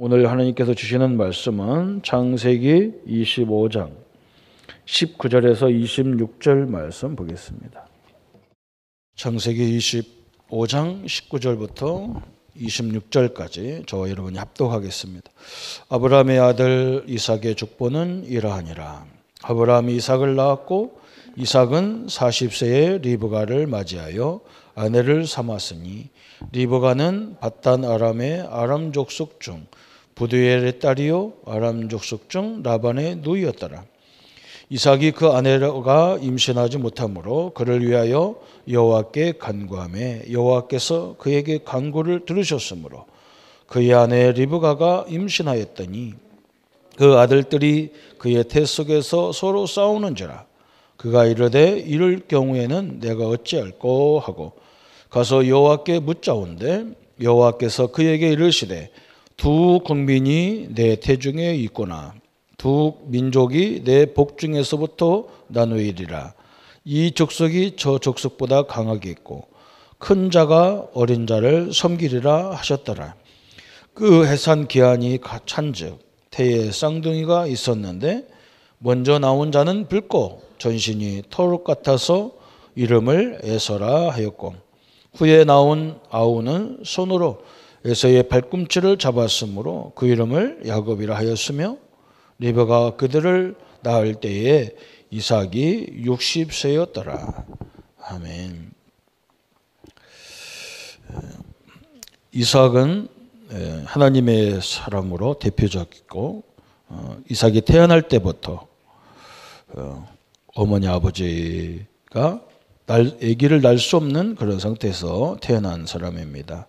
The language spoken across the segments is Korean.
오늘 하나님께서 주시는 말씀은 창세기 25장 19절에서 26절 말씀 보겠습니다. 창세기 25장 19절부터 26절까지 저와 여러분이 합독하겠습니다. 아브라함의 아들 이삭의 족보는 이러하니라. 아브라함이 이삭을 낳았고 이삭은 40세에 리브가를 맞이하여 아내를 삼았으니 리브가는 밧단 아람의 아람 족속 중 부두엘의 딸이요 아람 족속 중 라반의 누이였더라. 이삭이 그 아내가 임신하지 못하므로 그를 위하여 여호와께 간구하매 여호와께서 그에게 간구를 들으셨으므로 그의 아내 리브가가 임신하였더니 그 아들들이 그의 태 속에서 서로 싸우는지라. 그가 이르되 이럴 경우에는 내가 어찌할꼬 하고 가서 여호와께 묻자온대 여호와께서 그에게 이르시되 두 국민이 내 태중에 있구나. 두 민족이 내 복중에서부터 나누이리라. 이 족속이 저 족속보다 강하게 있고 큰 자가 어린 자를 섬기리라 하셨더라. 그 해산 기한이 찬즉 태에 쌍둥이가 있었는데 먼저 나온 자는 붉고 전신이 털 같아서 이름을 에서라 하였고 후에 나온 아우는 손으로 에서의 발꿈치를 잡았으므로 그 이름을 야곱이라 하였으며 리브가 그들을 낳을 때에 이삭이 60세였더라. 아멘. 이삭은 하나님의 사람으로 대표적이고 이삭이 태어날 때부터 어머니 아버지가 아기를 낳을 수 없는 그런 상태에서 태어난 사람입니다.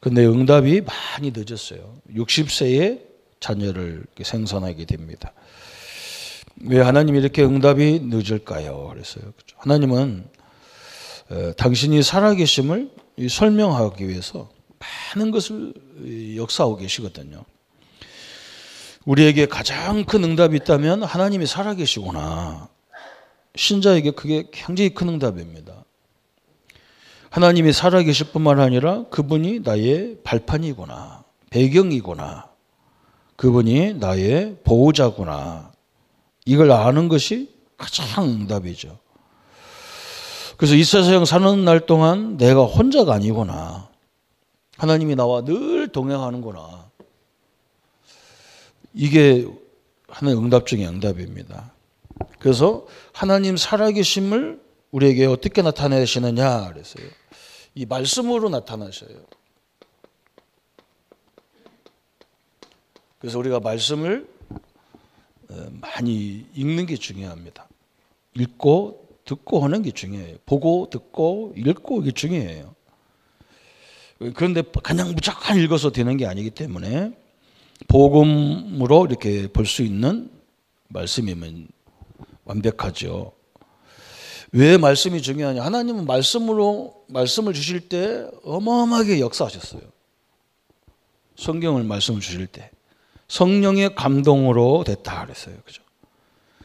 근데 응답이 많이 늦었어요. 60세에 자녀를 생산하게 됩니다. 왜 하나님이 이렇게 응답이 늦을까요? 그랬어요. 하나님은 당신이 살아계심을 설명하기 위해서 많은 것을 역사하고 계시거든요. 우리에게 가장 큰 응답이 있다면 하나님이 살아계시구나. 신자에게 그게 굉장히 큰 응답입니다. 하나님이 살아계실 뿐만 아니라 그분이 나의 발판이구나. 배경이구나. 그분이 나의 보호자구나. 이걸 아는 것이 가장 응답이죠. 그래서 이 세상 사는 날 동안 내가 혼자가 아니구나. 하나님이 나와 늘 동행하는구나. 이게 하나의 응답 중의 응답입니다. 그래서 하나님 살아계심을 우리에게 어떻게 나타내시느냐 그랬어요. 이 말씀으로 나타나셔요. 그래서 우리가 말씀을 많이 읽는 게 중요합니다. 읽고 듣고 하는 게 중요해요. 보고 듣고 읽고 이게 중요해요. 그런데 그냥 무조건 읽어서 되는 게 아니기 때문에 복음으로 이렇게 볼 수 있는 말씀이면 완벽하죠. 왜 말씀이 중요하냐? 하나님은 말씀을 주실 때 어마어마하게 역사하셨어요. 성경을 말씀을 주실 때 성령의 감동으로 됐다 그랬어요. 그죠?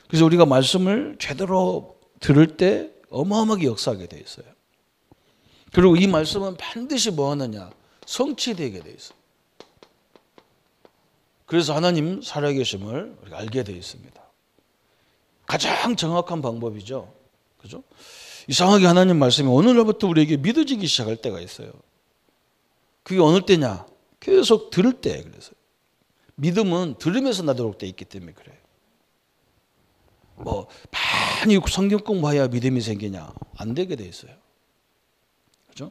그래서 우리가 말씀을 제대로 들을 때 어마어마하게 역사하게 돼 있어요. 그리고 이 말씀은 반드시 뭐 하느냐? 성취되게 돼 있어요. 그래서 하나님 살아계심을 우리가 알게 돼 있습니다. 가장 정확한 방법이죠. 그죠? 이상하게 하나님 말씀이 어느 날부터 우리에게 믿어지기 시작할 때가 있어요. 그게 어느 때냐? 계속 들을 때 그래서요. 믿음은 들으면서 나도록 돼 있기 때문에 그래요. 뭐 많이 성경 공부해야 믿음이 생기냐? 안 되게 돼 있어요. 그죠?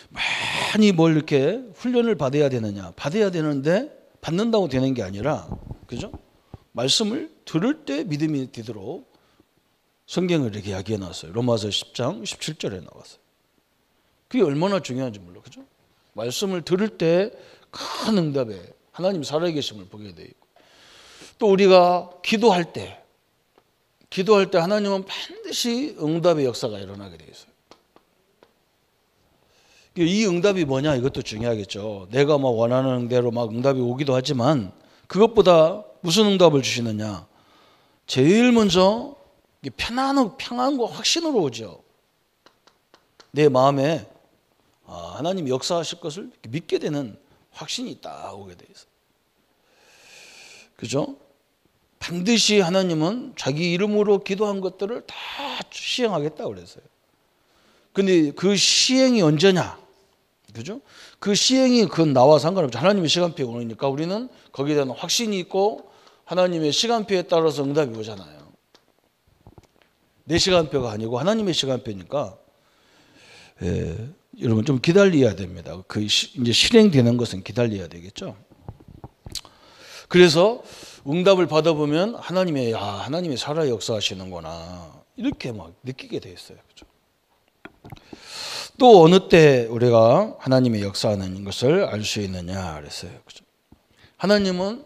많이 뭘 이렇게 훈련을 받아야 되느냐? 받아야 되는데 받는다고 되는 게 아니라, 그죠? 말씀을 들을 때 믿음이 되도록 성경을 이렇게 이야기해 놨어요. 로마서 10장 17절에 나왔어요. 그게 얼마나 중요한지 몰라, 그죠? 말씀을 들을 때 큰 응답에 하나님 살아계심을 보게 돼 있고, 또 우리가 기도할 때 하나님은 반드시 응답의 역사가 일어나게 돼 있어요. 이 응답이 뭐냐? 이것도 중요하겠죠. 내가 막 원하는 대로 막 응답이 오기도 하지만 그것보다 무슨 응답을 주시느냐? 제일 먼저 평안과 확신으로 오죠. 내 마음에 하나님이 역사하실 것을 믿게 되는 확신이 딱 오게 돼 있어요. 그죠? 반드시 하나님은 자기 이름으로 기도한 것들을 다 시행하겠다고 그랬어요. 근데 그 시행이 언제냐? 그죠? 그 시행이 그건 나와 상관없죠. 하나님의 시간표가 오니까 우리는 거기에 대한 확신이 있고 하나님의 시간표에 따라서 응답이 오잖아요. 내 시간표가 아니고 하나님의 시간표니까 여러분 좀 기다려야 됩니다. 그 이제 실행되는 것은 기다려야 되겠죠. 그래서 응답을 받아보면 하나님이 살아 역사하시는구나 이렇게 막 느끼게 돼 있어요. 그죠? 또 어느 때 우리가 하나님의 역사하는 것을 알 수 있느냐 그랬어요. 그죠? 하나님은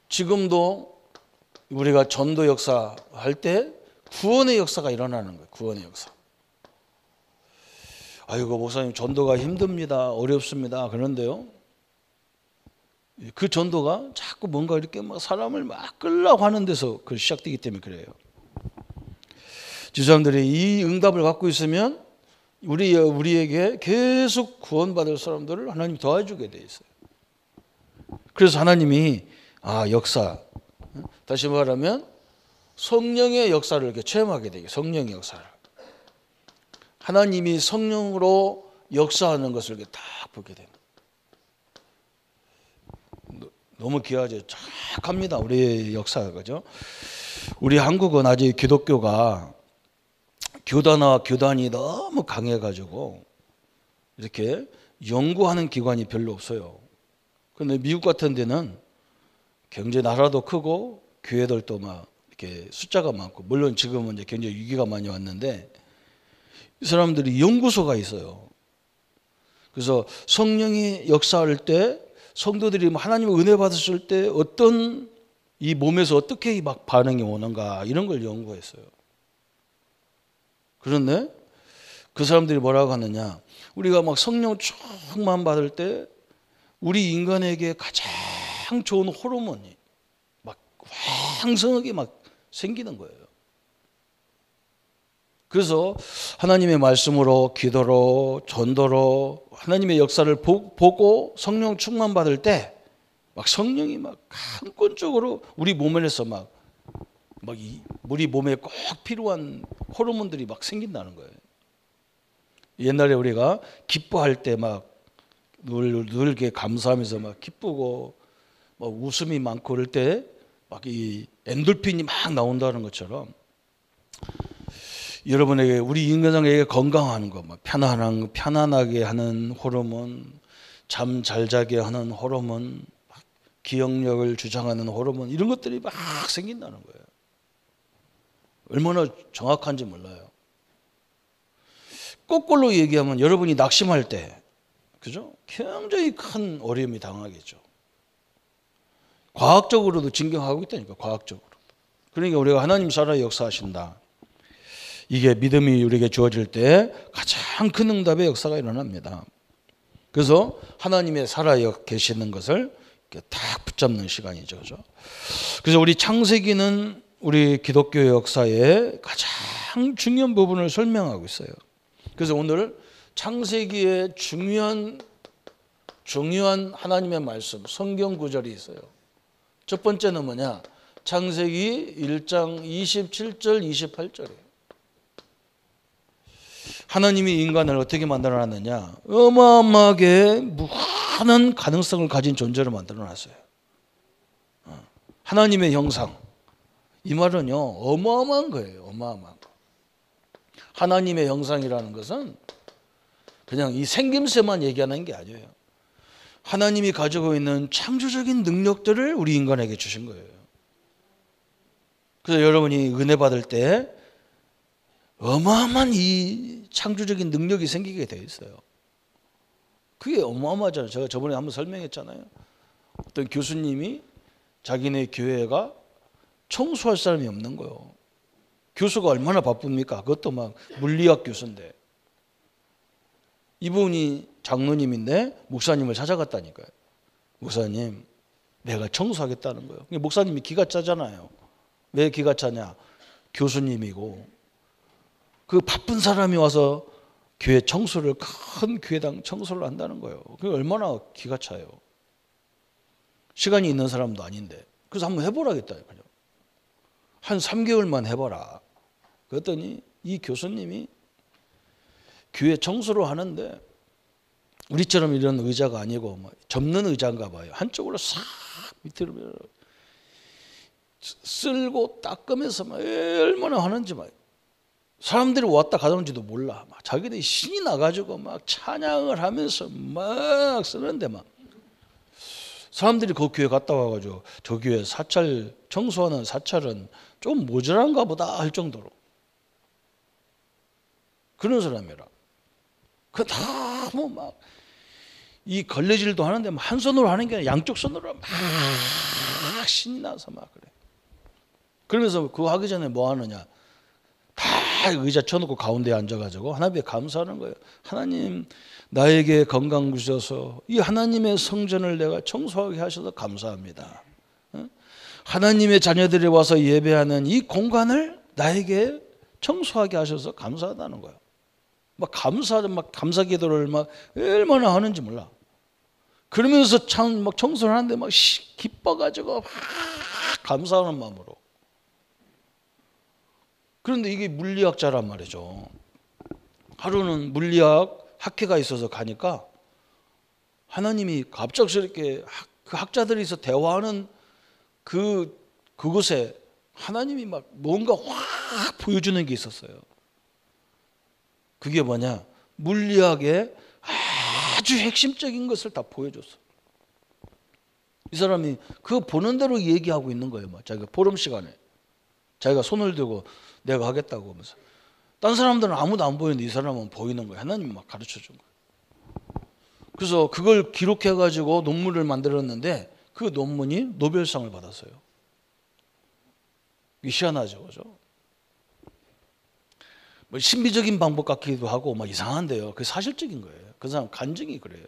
지금도 우리가 전도 역사할 때 구원의 역사가 일어나는 거예요. 구원의 역사. 아이고 목사님 전도가 힘듭니다. 어렵습니다. 그런데요. 그 전도가 자꾸 뭔가 이렇게 막 사람을 막 끌려고 하는 데서 그 시작되기 때문에 그래요. 지사람들이 이 응답을 갖고 있으면 우리에게 계속 구원받을 사람들을 하나님이 도와주게 돼 있어요. 그래서 하나님이 역사, 다시 말하면 성령의 역사를 이렇게 체험하게 되게 성령의 역사를. 하나님이 성령으로 역사하는 것을 이렇게 딱 보게 됩니다. 너무 귀하죠. 착합니다. 우리의 역사가. 그죠? 우리 한국은 아직 기독교가 교단과 교단이 너무 강해가지고 이렇게 연구하는 기관이 별로 없어요. 그런데 미국 같은 데는 경제 나라도 크고 교회들도 막 이렇게 숫자가 많고 물론 지금은 이제 굉장히 위기가 많이 왔는데 이 사람들이 연구소가 있어요. 그래서 성령이 역사할 때 성도들이 하나님의 은혜 받았을 때 어떤 이 몸에서 어떻게 막 반응이 오는가 이런 걸 연구했어요. 그런데 그 사람들이 뭐라고 하느냐? 우리가 막 성령 충만 받을 때 우리 인간에게 가장 좋은 호르몬이 막 왕성하게 막 생기는 거예요. 그래서 하나님의 말씀으로 기도로 전도로 하나님의 역사를 보고 성령 충만 받을 때 막 성령이 막 한권적으로 우리 몸에서 막 우리 몸에 꼭 필요한 호르몬들이 막 생긴다는 거예요. 옛날에 우리가 기뻐할 때 막 늘게 감사하면서 막 기쁘고 막 웃음이 많고 그럴 때 막 이 엔돌핀이 막 나온다는 것처럼 여러분에게 우리 인간에게 건강하는 거, 막 편안하게 하는 호르몬, 잠 잘 자게 하는 호르몬, 기억력을 주장하는 호르몬 이런 것들이 막 생긴다는 거예요. 얼마나 정확한지 몰라요. 거꾸로 얘기하면 여러분이 낙심할 때, 그죠? 굉장히 큰 어려움이 당하겠죠. 과학적으로도 증명하고 있다니까, 과학적으로. 그러니까 우리가 하나님 살아 역사하신다. 이게 믿음이 우리에게 주어질 때 가장 큰 응답의 역사가 일어납니다. 그래서 하나님의 살아 계시는 것을 딱 붙잡는 시간이죠. 그죠? 그래서 우리 창세기는 우리 기독교 역사의 가장 중요한 부분을 설명하고 있어요. 그래서 오늘 창세기의 중요한 하나님의 말씀, 성경 구절이 있어요. 첫 번째는 뭐냐? 창세기 1장 27절, 28절이에요. 하나님이 인간을 어떻게 만들어놨느냐? 어마어마하게 무한한 가능성을 가진 존재로 만들어놨어요. 하나님의 형상. 이 말은요, 어마어마한 거예요. 어마어마한 거. 하나님의 형상이라는 것은 그냥 이 생김새만 얘기하는 게 아니에요. 하나님이 가지고 있는 창조적인 능력들을 우리 인간에게 주신 거예요. 그래서 여러분이 은혜 받을 때 어마어마한 이 창조적인 능력이 생기게 되어 있어요. 그게 어마어마하잖아요. 제가 저번에 한번 설명했잖아요. 어떤 교수님이 자기네 교회가 청소할 사람이 없는 거예요. 교수가 얼마나 바쁩니까? 그것도 막 물리학 교수인데. 이분이 장로님인데 목사님을 찾아갔다니까요. 목사님, 내가 청소하겠다는 거예요. 목사님이 기가 차잖아요. 왜 기가 차냐? 교수님이고 그 바쁜 사람이 와서 교회 청소를, 큰 교회당 청소를 한다는 거예요. 그게 얼마나 기가 차요. 시간이 있는 사람도 아닌데. 그래서 한번 해보라겠다. 그냥 한 3개월만 해봐라. 그랬더니 이 교수님이 교회 청소를 하는데 우리처럼 이런 의자가 아니고 뭐 접는 의자인가 봐요. 한쪽으로 싹 밑으로 쓸고 닦으면서 막 얼마나 하는지 막 사람들이 왔다 가는지도 몰라. 막 자기들이 신이 나가지고 막 찬양을 하면서 막 쓰는데 막 사람들이 그 교회 갔다 와가지고 저 교회 사찰 청소하는 사찰은 좀 모자란가 보다 할 정도로 그런 사람이라. 그 다 뭐 막 이 걸레질도 하는데 한 손으로 하는 게 아니라 양쪽 손으로 막 신이 나서 막 그래. 그러면서 그거 하기 전에 뭐 하느냐? 다 의자 쳐놓고 가운데에 앉아가지고 하나님께 감사하는 거예요. 하나님 나에게 건강 주셔서 이 하나님의 성전을 내가 청소하게 하셔서 감사합니다. 하나님의 자녀들이 와서 예배하는 이 공간을 나에게 청소하게 하셔서 감사하다는 거예요. 막 감사 기도를 막 얼마나 하는지 몰라. 그러면서 참 막 청소를 하는데 막 기뻐가지고 막 감사하는 마음으로. 그런데 이게 물리학자란 말이죠. 하루는 물리학 학회가 있어서 가니까 하나님이 갑작스럽게 그 학자들이서 대화하는 그곳에 하나님이 막 뭔가 확 보여주는 게 있었어요. 그게 뭐냐? 물리학의 아주 핵심적인 것을 다 보여줬어. 이 사람이 그거 보는 대로 얘기하고 있는 거예요. 막 자기가 포럼 시간에 자기가 손을 들고 내가 하겠다고 하면서 딴 사람들은 아무도 안 보이는데 이 사람은 보이는 거예요. 하나님이 막 가르쳐 준 거예요. 그래서 그걸 기록해 가지고 논문을 만들었는데 그 논문이 노벨상을 받았어요. 이게 희한하죠, 그죠? 뭐 신비적인 방법 같기도 하고 막 이상한데요. 그게 사실적인 거예요. 그 사람 간증이 그래요.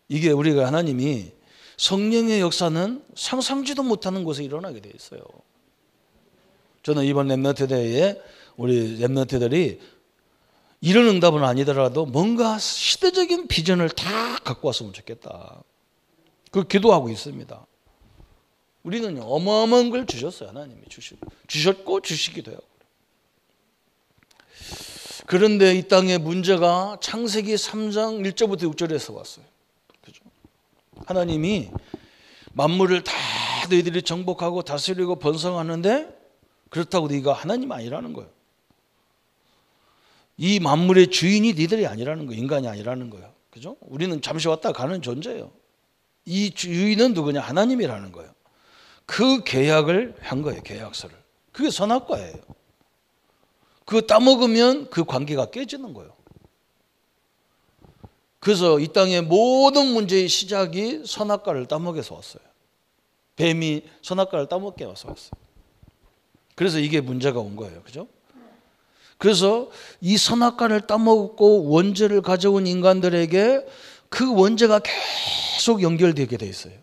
이게 우리가 하나님이 성령의 역사는 상상지도 못하는 곳에 일어나게 돼 있어요. 저는 이번 랩넌트 대회에 우리 랩넌트들이 이런 응답은 아니더라도 뭔가 시대적인 비전을 다 갖고 왔으면 좋겠다. 그 기도하고 있습니다. 우리는 어마어마한 걸 주셨어요. 하나님이 주셨고 주시기도 해요. 그런데 이 땅의 문제가 창세기 3장 1절부터 6절에서 왔어요. 그죠? 하나님이 만물을 다 너희들이 정복하고 다스리고 번성하는데 그렇다고 네가 하나님 아니라는 거예요. 이 만물의 주인이 니들이 아니라는 거예요. 인간이 아니라는 거예요. 그죠? 우리는 잠시 왔다 가는 존재예요. 이 주인은 누구냐? 하나님이라는 거예요. 그 계약을 한 거예요. 계약서를. 그게 선악과예요. 그거 따먹으면 그 관계가 깨지는 거예요. 그래서 이 땅의 모든 문제의 시작이 선악과를 따먹여서 왔어요. 뱀이 선악과를 따먹게 와서 왔어요. 그래서 이게 문제가 온 거예요. 그죠? 그래서 이 선악과를 따먹고 원죄를 가져온 인간들에게 그 원죄가 계속 연결되게 돼 있어요.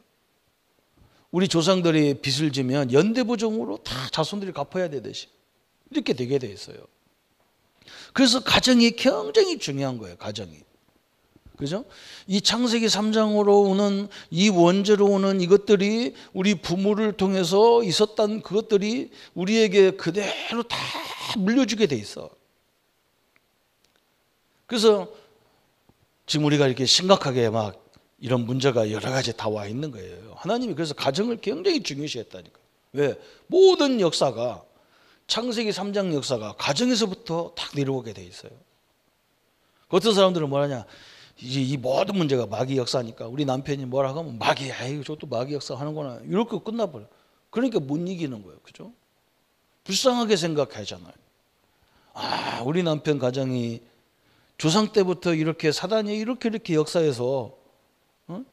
우리 조상들이 빚을 지면 연대부정으로 다 자손들이 갚아야 되듯이 이렇게 되게 돼 있어요. 그래서 가정이 굉장히 중요한 거예요. 가정이. 그죠? 이 창세기 3장으로 오는 이 원죄로 오는 이것들이 우리 부모를 통해서 있었던 그것들이 우리에게 그대로 다 물려주게 돼 있어. 그래서 지금 우리가 이렇게 심각하게 막 이런 문제가 여러 가지 다 와 있는 거예요. 하나님이 그래서 가정을 굉장히 중요시 했다니까. 왜? 모든 역사가 창세기 3장 역사가 가정에서부터 딱 내려오게 돼 있어요. 어떤 사람들은 뭐라냐? 이 모든 문제가 마귀 역사니까 우리 남편이 뭐라고 하면 마귀, 아이고 저것도 마귀 역사 하는구나. 이렇게 끝나버려. 그러니까 못 이기는 거예요. 그죠? 불쌍하게 생각하잖아요. 아, 우리 남편 가정이 조상 때부터 이렇게 사단이 이렇게 역사해서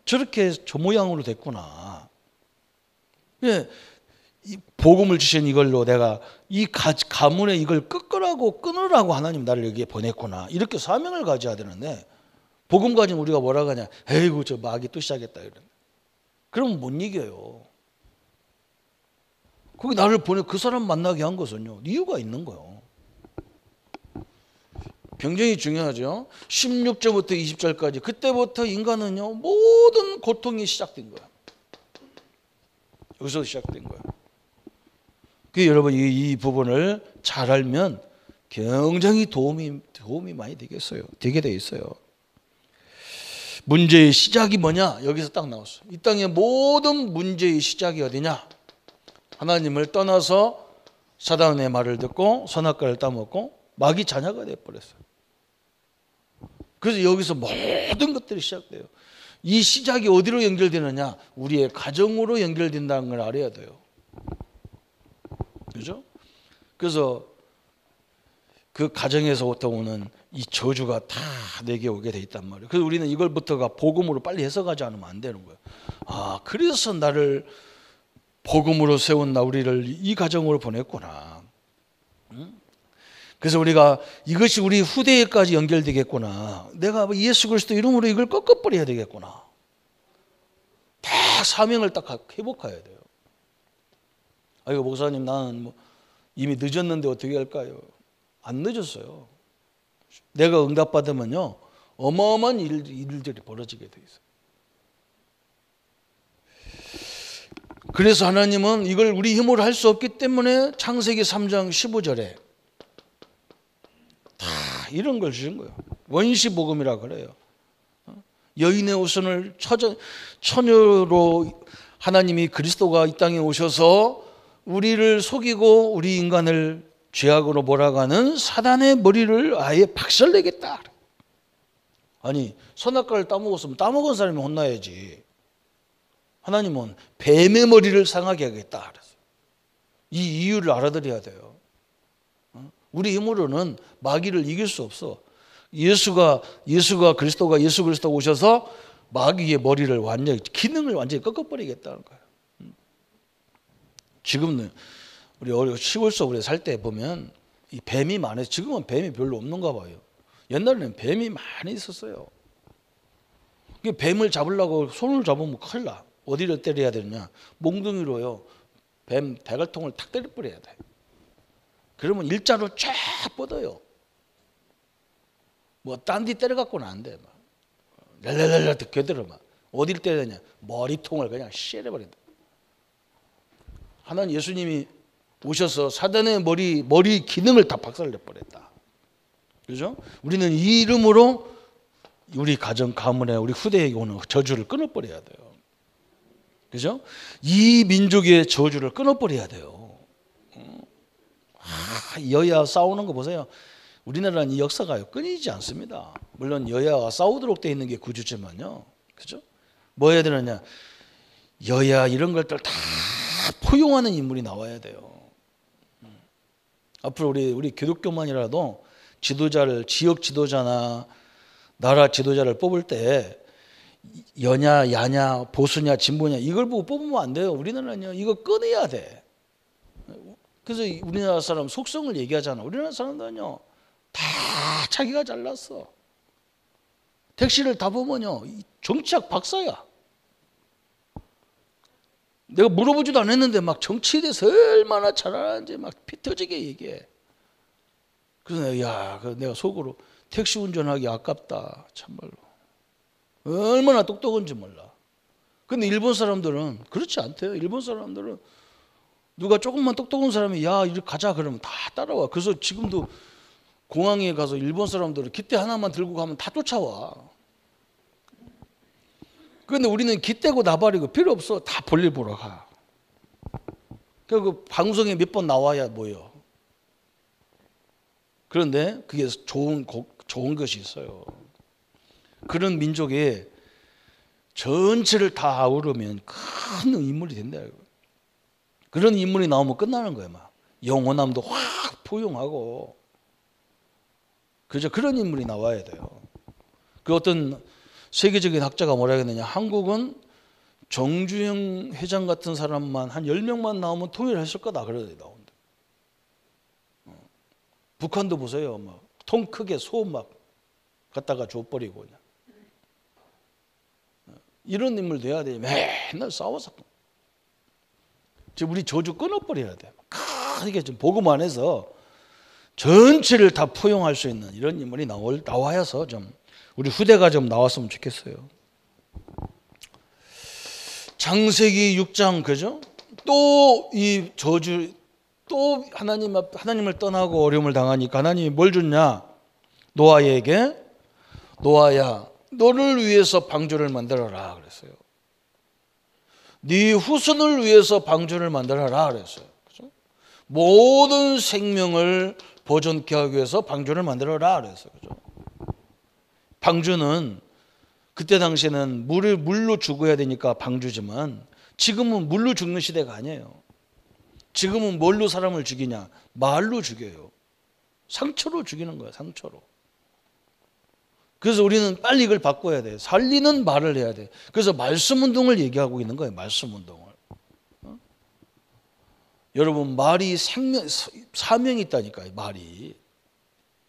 저렇게 저 모양으로 됐구나. 예, 이 복음을 주신 이걸로 내가 이 가문에 이걸 끊으라고 하나님 나를 여기에 보냈구나. 이렇게 사명을 가져야 되는데 복음 가지면 우리가 뭐라고 하냐. 에이구 저 마귀 또 시작했다. 그러면 못 이겨요. 거기 나를 보내 그 사람 만나게 한 것은요. 이유가 있는 거예요. 굉장히 중요하죠. 16절부터 20절까지 그때부터 인간은요 모든 고통이 시작된 거야. 여기서 시작된 거예요. 그 여러분 이 부분을 잘 알면 굉장히 도움이 많이 되겠어요. 되게 돼 있어요. 문제의 시작이 뭐냐? 여기서 딱 나왔어. 이 땅의 모든 문제의 시작이 어디냐? 하나님을 떠나서 사단의 말을 듣고 선악과를 따먹고 마귀 자녀가 되어버렸어요. 그래서 여기서 모든 것들이 시작돼요. 이 시작이 어디로 연결되느냐? 우리의 가정으로 연결된다는 걸 알아야 돼요. 그죠? 그래서 그 가정에서부터 오는 이 저주가 다 내게 오게 돼 있단 말이에요. 그래서 우리는 이걸부터가 복음으로 빨리 해석하지 않으면 안 되는 거예요. 아, 그래서 나를 복음으로 세운 우리를 이 가정으로 보냈구나. 그래서 우리가 이것이 우리 후대에까지 연결되겠구나. 내가 예수 그리스도 이름으로 이걸 꺾어버려야 되겠구나. 다 사명을 딱 회복해야 돼요. 아이고 목사님 나는 뭐 이미 늦었는데 어떻게 할까요? 안 늦었어요. 내가 응답받으면요 어마어마한 일들이 벌어지게 돼 있어요. 그래서 하나님은 이걸 우리 힘으로 할 수 없기 때문에 창세기 3장 15절에 다 이런 걸 주신 거예요. 원시복음이라 그래요. 여인의 후손을 처녀로 하나님이 그리스도가 이 땅에 오셔서 우리를 속이고 우리 인간을 죄악으로 몰아가는 사단의 머리를 아예 박살내겠다. 아니 선악과를 따먹었으면 따먹은 사람이 혼나야지. 하나님은 뱀의 머리를 상하게 하겠다. 이 이유를 알아들어야 돼요. 우리 힘으로는 마귀를 이길 수 없어. 예수 그리스도가 오셔서 마귀의 머리를 완전히 기능을 완전히 꺾어버리겠다는 거예요. 지금은 우리 시골 속에 살 때 보면 이 뱀이 많아요. 지금은 뱀이 별로 없는가 봐요. 옛날에는 뱀이 많이 있었어요. 뱀을 잡으려고 손을 잡으면 큰일 나. 어디를 때려야 되느냐? 몽둥이로요. 뱀 대갈통을 탁 때려버려야 돼. 그러면 일자로 쫙 뻗어요. 뭐 딴 데 때려갖고는 안 돼. 막 랄랄랄라 겨들어 막. 어디를 때려야 되냐? 머리통을 그냥 쉐려버린다. 하나님 예수님이 오셔서 사단의 머리 기능을 다 박살내버렸다. 그죠? 우리는 이 이름으로 우리 가정 가문에 우리 후대에게 오는 저주를 끊어버려야 돼요. 그죠? 이 민족의 저주를 끊어버려야 돼요. 여야 싸우는 거 보세요. 우리나라는 이 역사가 끊이지 않습니다. 물론 여야가 싸우도록 되어 있는 게 구주지만요. 그죠? 뭐 해야 되느냐? 여야 이런 것들 다 포용하는 인물이 나와야 돼요. 앞으로 우리 기독교만이라도 지도자를 지역 지도자나 나라 지도자를 뽑을 때 여냐 야냐 보수냐 진보냐 이걸 보고 뽑으면 안 돼요. 우리나라는요 이거 꺼내야 돼. 그래서 우리나라 사람 속성을 얘기하잖아. 우리나라 사람들은요 다 자기가 잘났어. 택시를 타보면요 정치학 박사야. 내가 물어보지도 않았는데 막 정치에 대해서 얼마나 잘 아는지 막 피 터지게 얘기해. 그래서 내가 속으로 택시 운전하기 아깝다. 참말로. 얼마나 똑똑한지 몰라. 근데 일본 사람들은 그렇지 않대요. 일본 사람들은 누가 조금만 똑똑한 사람이 이리 가자 그러면 다 따라와. 그래서 지금도 공항에 가서 일본 사람들은 깃대 하나만 들고 가면 다 쫓아와. 그런데 우리는 깃대고 나발이고 필요 없어. 다 볼일 보러 가. 그 방송에 몇 번 나와야 뭐예요. 그런데 그게 좋은 것이 있어요. 그런 민족에 전체를 다 아우르면 큰 인물이 된다. 그런 인물이 나오면 끝나는 거예요. 막 영원함도 확 포용하고. 그죠? 그런 인물이 나와야 돼요. 그 어떤 세계적인 학자가 뭐라 했느냐? 한국은 정주영 회장 같은 사람만 한 10명만 나오면 통일했을 거다. 그러더니 나온다. 북한도 보세요. 막 통 크게 소 막 갖다가 줘버리고 그냥. 이런 인물 돼야 돼. 맨날 싸워서. 우리 저주 끊어버려야 돼. 크게 좀 복음 안에서 전체를 다 포용할 수 있는 이런 인물이 나와서 좀 우리 후대가 좀 나왔으면 좋겠어요. 창세기 6장 그죠? 또 이 저주, 또 하나님을 떠나고 어려움을 당하니까 하나님이 뭘 줬냐? 노아에게, 노아야 너를 위해서 방주를 만들어라 그랬어요. 네 후손을 위해서 방주를 만들어라 그랬어요. 그렇죠? 모든 생명을 보존케 하기 위해서 방주를 만들어라 그랬어요. 그렇죠? 방주는 그때 당시에는 물로 죽어야 되니까 방주지만 지금은 물로 죽는 시대가 아니에요. 지금은 뭘로 사람을 죽이냐? 말로 죽여요. 상처로 죽이는 거예요. 상처로. 그래서 우리는 빨리 이걸 바꿔야 돼요. 살리는 말을 해야 돼요. 그래서 말씀 운동을 얘기하고 있는 거예요. 말씀 운동을. 여러분 말이 사명이 있다니까요. 말이.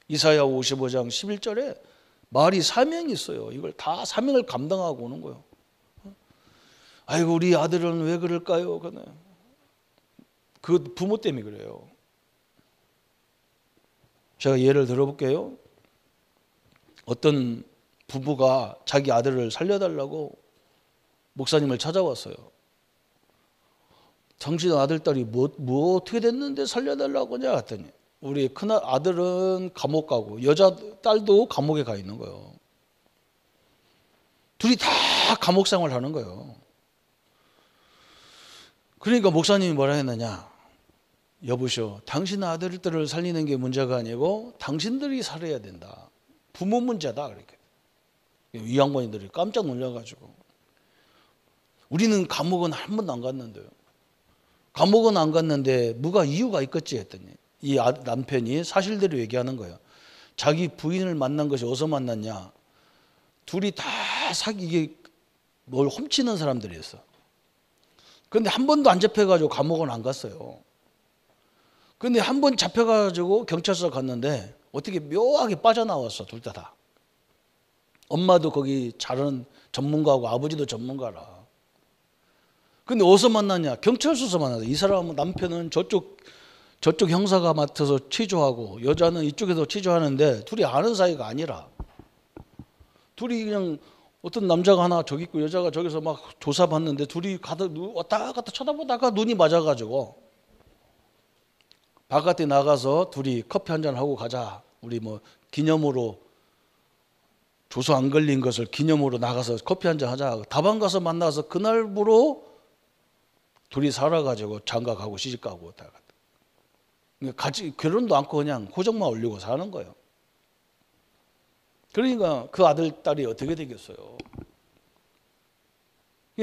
이사야 55장 11절에 말이 사명이 있어요. 이걸 다 사명을 감당하고 오는 거예요. 아이고 우리 아들은 왜 그럴까요? 그 부모 때문에 그래요. 제가 예를 들어볼게요. 어떤 부부가 자기 아들을 살려달라고 목사님을 찾아왔어요. 당신 아들 딸이 뭐 어떻게 됐는데 살려달라고 하냐 했더니 우리 큰 아들은 감옥 가고 여자 딸도 감옥에 가 있는 거예요. 둘이 다 감옥 생활을 하는 거예요. 그러니까 목사님이 뭐라 했느냐? 여보시오, 당신 아들들을 살리는 게 문제가 아니고 당신들이 살아야 된다. 부모 문제다. 그렇게 이 양반이들이 깜짝 놀라가지고 우리는 감옥은 한 번도 안 갔는데요. 감옥은 안 갔는데 뭐가 이유가 있겠지 했더니 이 남편이 사실대로 얘기하는 거예요. 자기 부인을 만난 것이 어디서 만났냐? 둘이 다 이게 뭘 훔치는 사람들이었어. 그런데 한 번도 안 잡혀가지고 감옥은 안 갔어요. 그런데 한 번 잡혀가지고 경찰서 갔는데 어떻게 묘하게 빠져나왔어. 둘 다. 엄마도 거기 잘하는 전문가고 아버지도 전문가라. 근데 어디서 만났냐? 경찰서에서 만났어. 이 사람은 남편은 저쪽 형사가 맡아서 취조하고 여자는 이쪽에서 취조하는데 둘이 아는 사이가 아니라 둘이 그냥 어떤 남자가 하나 저기 있고 여자가 저기서 막 조사받는데 둘이 왔다 갔다 쳐다보다가 눈이 맞아가지고 바깥에 나가서 둘이 커피 한잔 하고 가자. 우리 뭐 기념으로 조사 안 걸린 것을 기념으로 나가서 커피 한잔 하자. 다방 가서 만나서 그날부로 둘이 살아가지고 장가가고 시집가고 왔다 갔다. 같이 결혼도 않고 그냥 호적만 올리고 사는 거예요. 그러니까 그 아들 딸이 어떻게 되겠어요?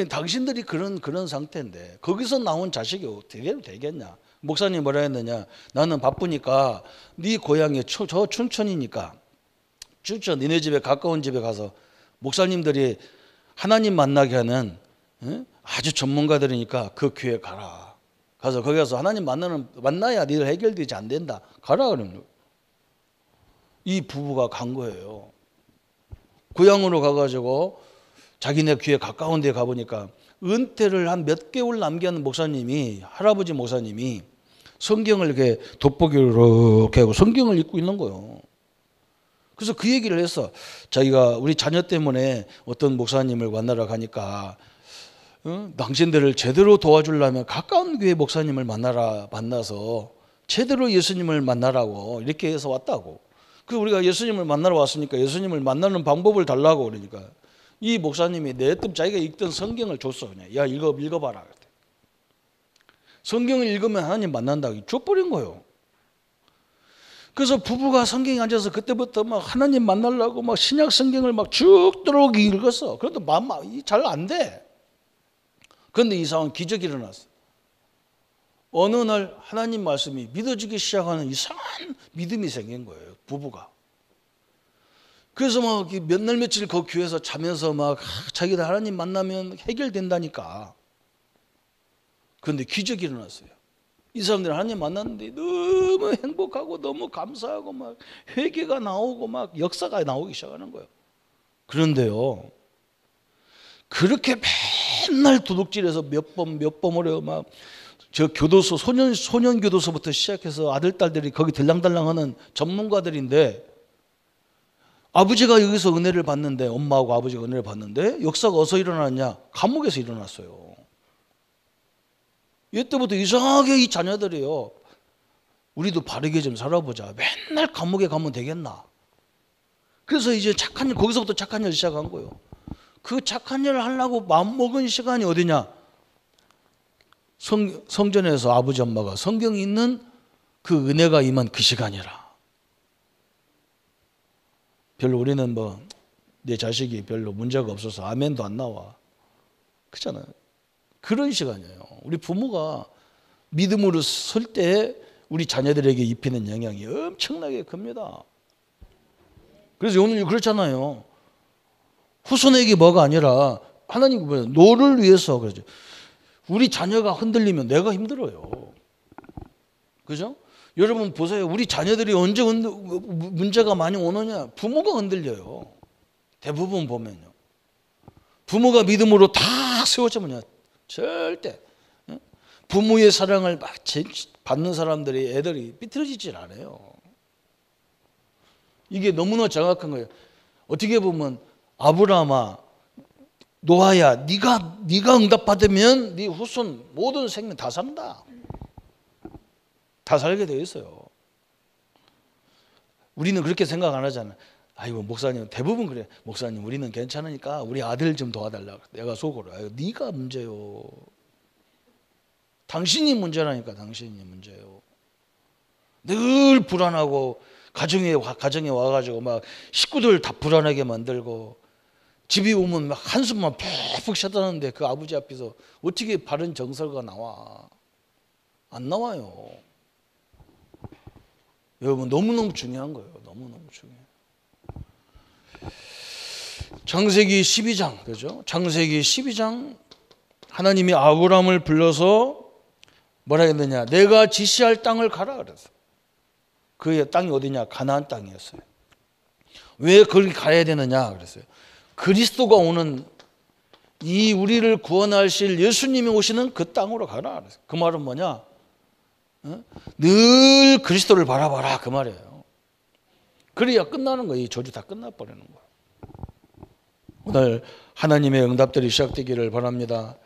당신들이 그런 상태인데 거기서 나온 자식이 어떻게 되겠냐? 목사님 뭐라 했느냐? 나는 바쁘니까 네 고향이 저 춘천이니까 춘천 니네 집에 가까운 집에 가서 목사님들이 하나님 만나게 하는 아주 전문가들이니까 그 교회 가라. 가서 거기 가서 하나님 만나야 니들 해결되지 안 된다. 가라 그러는 거예요. 이 부부가 간 거예요. 고향으로 가가지고 자기네 교회 가까운 데 가보니까 은퇴를 한 몇 개월 남겨놓은 목사님이 할아버지 목사님이 성경을 이렇게 돋보기로 이렇게 하고 성경을 읽고 있는 거예요. 그래서 그 얘기를 했어. 자기가 우리 자녀 때문에 어떤 목사님을 만나러 가니까 당신들을 제대로 도와주려면 가까운 교회 목사님을 만나서 제대로 예수님을 만나라고 이렇게 해서 왔다고. 그래서 우리가 예수님을 만나러 왔으니까 예수님을 만나는 방법을 달라고 그러니까 이 목사님이 내뜻 자기가 읽던 성경을 줬어. 그냥 야 읽어봐라. 성경을 읽으면 하나님 만난다고 줘버린 거예요. 그래서 부부가 성경에 앉아서 그때부터 막 하나님 만나려고 막 신약 성경을 막 쭉 들어오기 읽었어. 그래도 잘 안 돼. 그런데 이상한 기적이 일어났어. 어느 날 하나님 말씀이 믿어지기 시작하는 이상한 믿음이 생긴 거예요. 부부가. 그래서 막 몇 날 며칠 그 교회에서 자면서 막 자기들 하나님 만나면 해결된다니까. 그런데 기적이 일어났어요. 이 사람들이 하나님 만났는데 너무 행복하고 너무 감사하고 막 회개가 나오고 막 역사가 나오기 시작하는 거예요. 그런데요, 그렇게 맨날 도둑질해서 몇 번 어려워 막 저 교도소 소년 교도소부터 시작해서 아들 딸들이 거기 들랑달랑하는 전문가들인데 아버지가 여기서 은혜를 받는데 엄마하고 아버지가 은혜를 받는데 역사가 어디서 일어났냐? 감옥에서 일어났어요. 이때부터 이상하게 이 자녀들이요, 우리도 바르게 좀 살아보자. 맨날 감옥에 가면 되겠나? 그래서 이제 착한 일, 거기서부터 착한 일 시작한 거예요. 그 착한 일을 하려고 마음먹은 시간이 어디냐? 성전에서 아버지 엄마가 성경이 있는 그 은혜가 임한 그 시간이라. 별로 우리는 뭐 내 자식이 별로 문제가 없어서 아멘도 안 나와. 그렇잖아요. 그런 시간이에요. 우리 부모가 믿음으로 설 때 우리 자녀들에게 입히는 영향이 엄청나게 큽니다. 그래서 오늘 그렇잖아요. 후손에게 뭐가 아니라 하나님 너를 위해서 그러죠. 우리 자녀가 흔들리면 내가 힘들어요. 그죠? 여러분 보세요. 우리 자녀들이 언제 문제가 많이 오느냐? 부모가 흔들려요. 대부분 보면요. 부모가 믿음으로 다 세워지면요, 절대 부모의 사랑을 막 받는 사람들이 애들이 삐뚤어지질 않아요. 이게 너무나 정확한 거예요. 어떻게 보면 아브라함아, 노아야, 네가 응답받으면 네 후손 모든 생명 다 산다. 다 살게 되어 있어요. 우리는 그렇게 생각 안 하잖아. 아이고 목사님, 대부분 그래. 목사님 우리는 괜찮으니까 우리 아들 좀 도와달라. 내가 속으로, 아이고 네가 문제요. 당신이 문제라니까. 당신이 문제요. 늘 불안하고 가정에 와가지고 막 식구들 다 불안하게 만들고, 집에 오면 막 한숨만 푹푹 쉬었다는데 그 아버지 앞에서 어떻게 바른 정서가 나와? 안 나와요. 여러분 너무너무 중요한 거예요. 너무너무 중요해요. 창세기 12장, 그죠? 창세기 12장, 하나님이 아브라함을 불러서 뭐라 했느냐? 내가 지시할 땅을 가라 그랬어. 그의 땅이 어디냐? 가나안 땅이었어요. 왜 거기 가야 되느냐 그랬어요. 그리스도가 오는, 이 우리를 구원하실 예수님이 오시는 그 땅으로 가라 그랬어요. 그 말은 뭐냐? 늘 그리스도를 바라봐라 그 말이에요. 그래야 끝나는 거예요. 이 저주 다 끝나버리는 거예요. 오늘 하나님의 응답들이 시작되기를 바랍니다.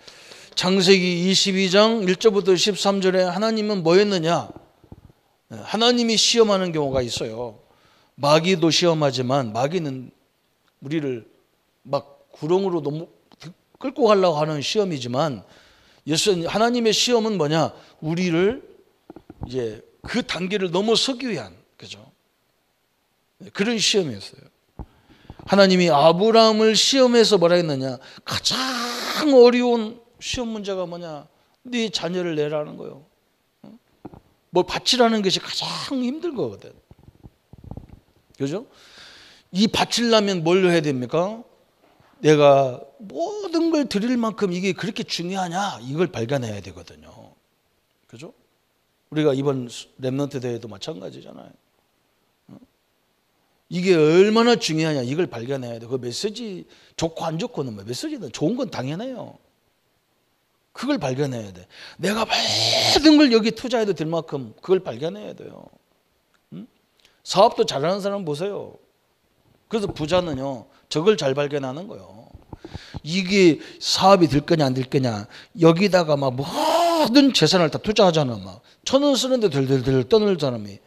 창세기 22장 1절부터 13절에 하나님은 뭐 했느냐? 하나님이 시험하는 경우가 있어요. 마귀도 시험하지만 마귀는 우리를 막 구렁으로 너무 끌고 가려고 하는 시험이지만, 하나님의 시험은 뭐냐? 우리를 이제 그 단계를 넘어서기 위한, 그죠? 그런 시험이었어요. 하나님이 아브라함을 시험해서 뭐라 했느냐? 가장 어려운 시험 문제가 뭐냐? 네 자녀를 내라는 거예요. 뭐 바치라는 것이 가장 힘든 거거든. 그죠? 이 바치려면 뭘 해야 됩니까? 내가 모든 걸 드릴 만큼 이게 그렇게 중요하냐? 이걸 발견해야 되거든요. 그죠? 우리가 이번 렘넌트 대회도 마찬가지잖아요. 이게 얼마나 중요하냐? 이걸 발견해야 돼. 그 메시지 좋고 안 좋고는 뭐, 메시지는 좋은 건 당연해요. 그걸 발견해야 돼. 내가 모든 걸 여기 투자해도 될 만큼 그걸 발견해야 돼요. 사업도 잘하는 사람 보세요. 그래서 부자는요, 저걸 잘 발견하는 거예요. 이게 사업이 될 거냐 안 될 거냐, 여기다가 막 모든 재산을 다 투자하잖아. 막 1,000원 쓰는데 덜덜덜 떠는 사람이